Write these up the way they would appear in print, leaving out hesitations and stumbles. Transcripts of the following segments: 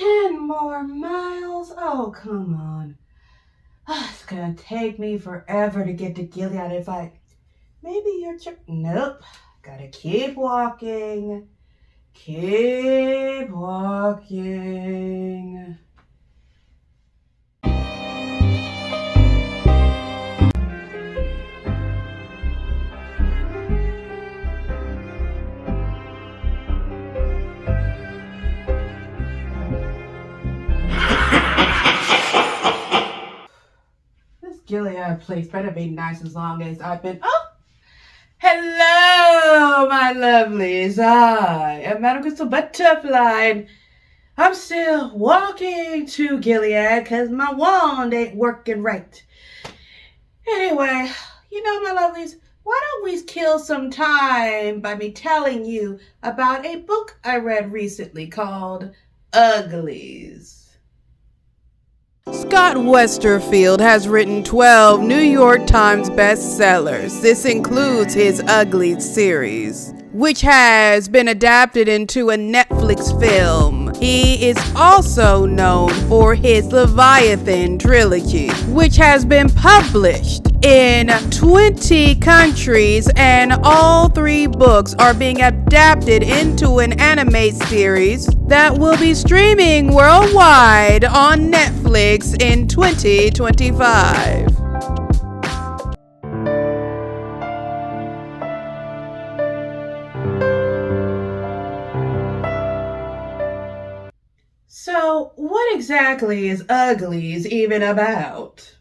10 more miles? Oh, come on. It's gonna take me forever to get to Gilead if I. Maybe you're. Nope. Gotta keep walking. Keep walking. This Gilead place better be nice as long as I've been. Oh! Hello, my lovelies. I am Madam Crystal Butterfly, and I'm still walking to Gilead because my wand ain't working right. Anyway, my lovelies, why don't we kill some time by me telling you about a book I read recently called Uglies. Scott Westerfield has written 12 New York Times bestsellers. This includes his Uglies series, which has been adapted into a Netflix film. He is also known for his Leviathan trilogy, which has been published in 20 countries, and all 3 books are being adapted into an anime series that will be streaming worldwide on Netflix in 2025. So, what exactly is Uglies even about?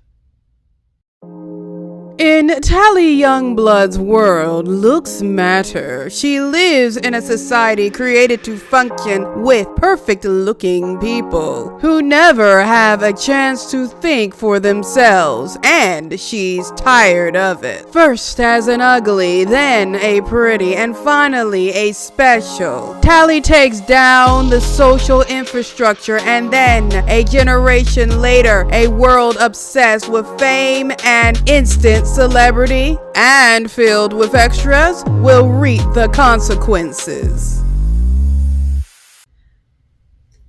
In Tally Youngblood's world, looks matter. She lives in a society created to function with perfect-looking people who never have a chance to think for themselves, and she's tired of it. First as an ugly, then a pretty, and finally a special. Tally takes down the social infrastructure, and then a generation later, a world obsessed with fame and instant celebrity and filled with extras will reap the consequences.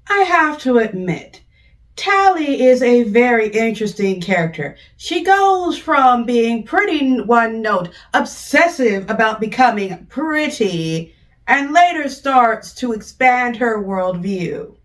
I have to admit, Tally is a very interesting character. She goes from being pretty one note, obsessive about becoming pretty, and later starts to expand her worldview.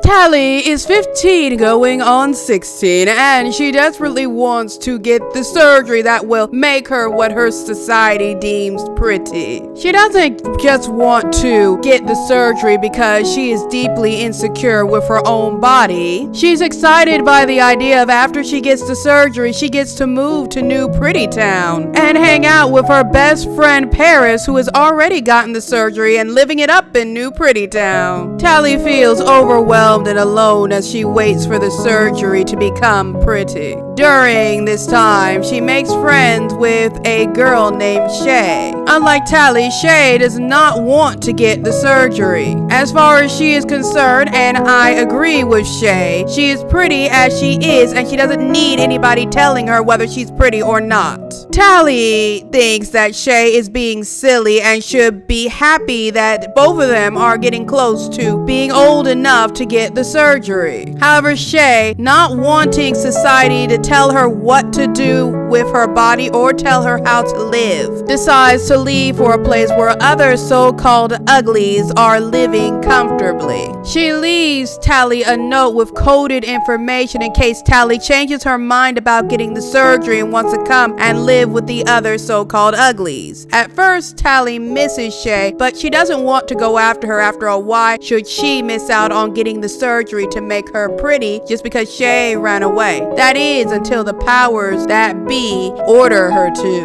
Tally is 15 going on 16, and she desperately wants to get the surgery that will make her what her society deems pretty. She doesn't just want to get the surgery because she is deeply insecure with her own body. She's excited by the idea of after she gets the surgery, she gets to move to New Pretty Town and hang out with her best friend Paris, who has already gotten the surgery and living it up in New Pretty Town. Tally feels overwhelmed and alone as she waits for the surgery to become pretty. During this time, she makes friends with a girl named Shay. Unlike Tally, Shay does not want to get the surgery. As far as she is concerned, and I agree with Shay, she is pretty as she is, and she doesn't need anybody telling her whether she's pretty or not. Tally thinks that Shay is being silly and should be happy that both of them are getting close to being old enough to get the surgery. However, Shay, not wanting society to tell her what to do with her body or tell her how to live, decides to leave for a place where other so-called uglies are living comfortably. She leaves Tally a note with coded information in case Tally changes her mind about getting the surgery and wants to come and live with the other so-called uglies. At first, Tally misses Shay, but she doesn't want to go after her after all. Why should she miss out on getting the surgery to make her pretty just because Shay ran away? That is, until the powers that be order her to.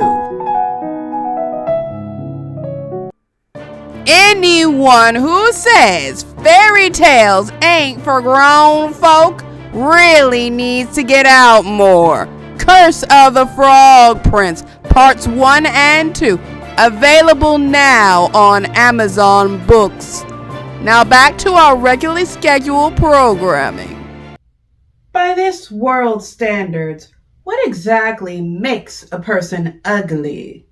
Anyone who says fairy tales ain't for grown folk really needs to get out more. Curse of the Frog Prince, parts 1 and 2, available now on Amazon Books. Now back to our regularly scheduled programming. By this world standards, what exactly makes a person ugly?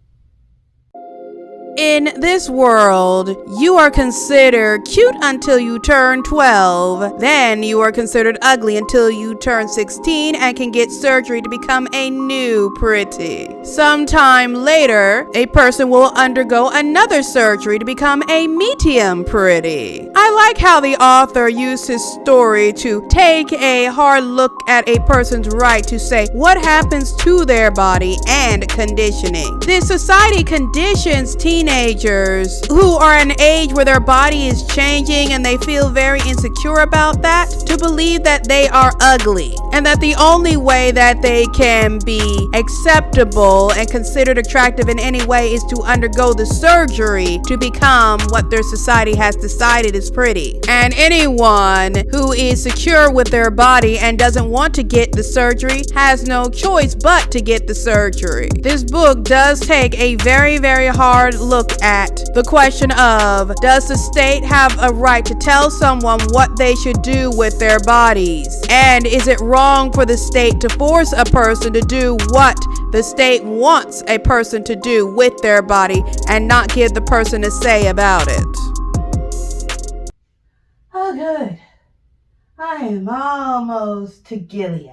In this world, you are considered cute until you turn 12. Then you are considered ugly until you turn 16 and can get surgery to become a new pretty. Sometime later, a person will undergo another surgery to become a medium pretty. I like how the author used his story to take a hard look at a person's right to say what happens to their body and conditioning. This society conditions teenagers who are an age where their body is changing and they feel very insecure about that to believe that they are ugly and that the only way that they can be acceptable and considered attractive in any way is to undergo the surgery to become what their society has decided is pretty. And anyone who is secure with their body and doesn't want to get the surgery has no choice but to get the surgery. This book does take a very, very hard look at the question of, does the state have a right to tell someone what they should do with their bodies? And is it wrong for the state to force a person to do what the state wants a person to do with their body and not give the person a say about it? Oh, good. I am almost to Gilead.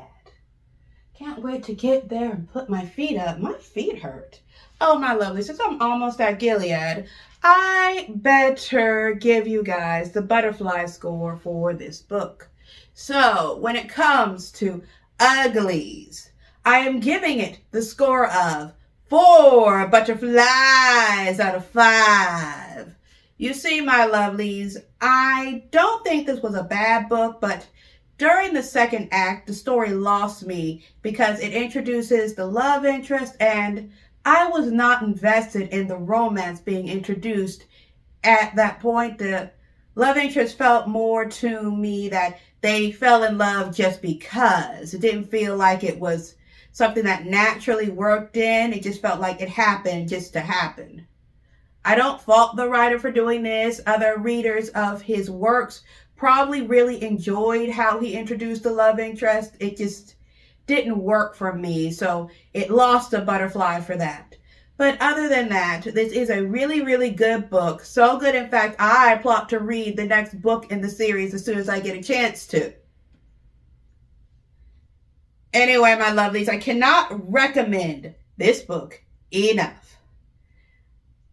Can't wait to get there and put my feet up. My feet hurt. Oh, my lovely, since I'm almost at Gilead, I better give you guys the butterfly score for this book. So, when it comes to Uglies, I am giving it the score of 4 butterflies out of 5. You see, my lovelies, I don't think this was a bad book, but during the second act, the story lost me because it introduces the love interest, and I was not invested in the romance being introduced at that point. The love interest felt more to me that they fell in love just because. It didn't feel like it was something that naturally worked in. It just felt like it happened just to happen. I don't fault the writer for doing this. Other readers of his works probably really enjoyed how he introduced the love interest. It just didn't work for me, so it lost a butterfly for that. But other than that, this is a really, really good book. So good, in fact, I plot to read the next book in the series as soon as I get a chance to. Anyway, my lovelies, I cannot recommend this book enough.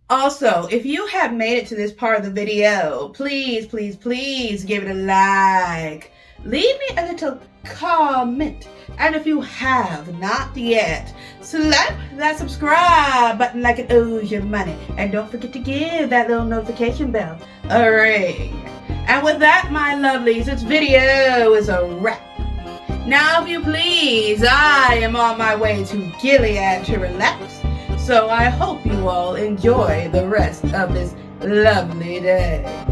Also, if you have made it to this part of the video, please, please, please give it a like. Leave me a little comment. And if you have not yet, slap that subscribe button like it owes you money. And don't forget to give that little notification bell a ring. And with that, my lovelies, this video is a wrap. Now, if you please, I am on my way to Gilead to relax. So I hope you all enjoy the rest of this lovely day.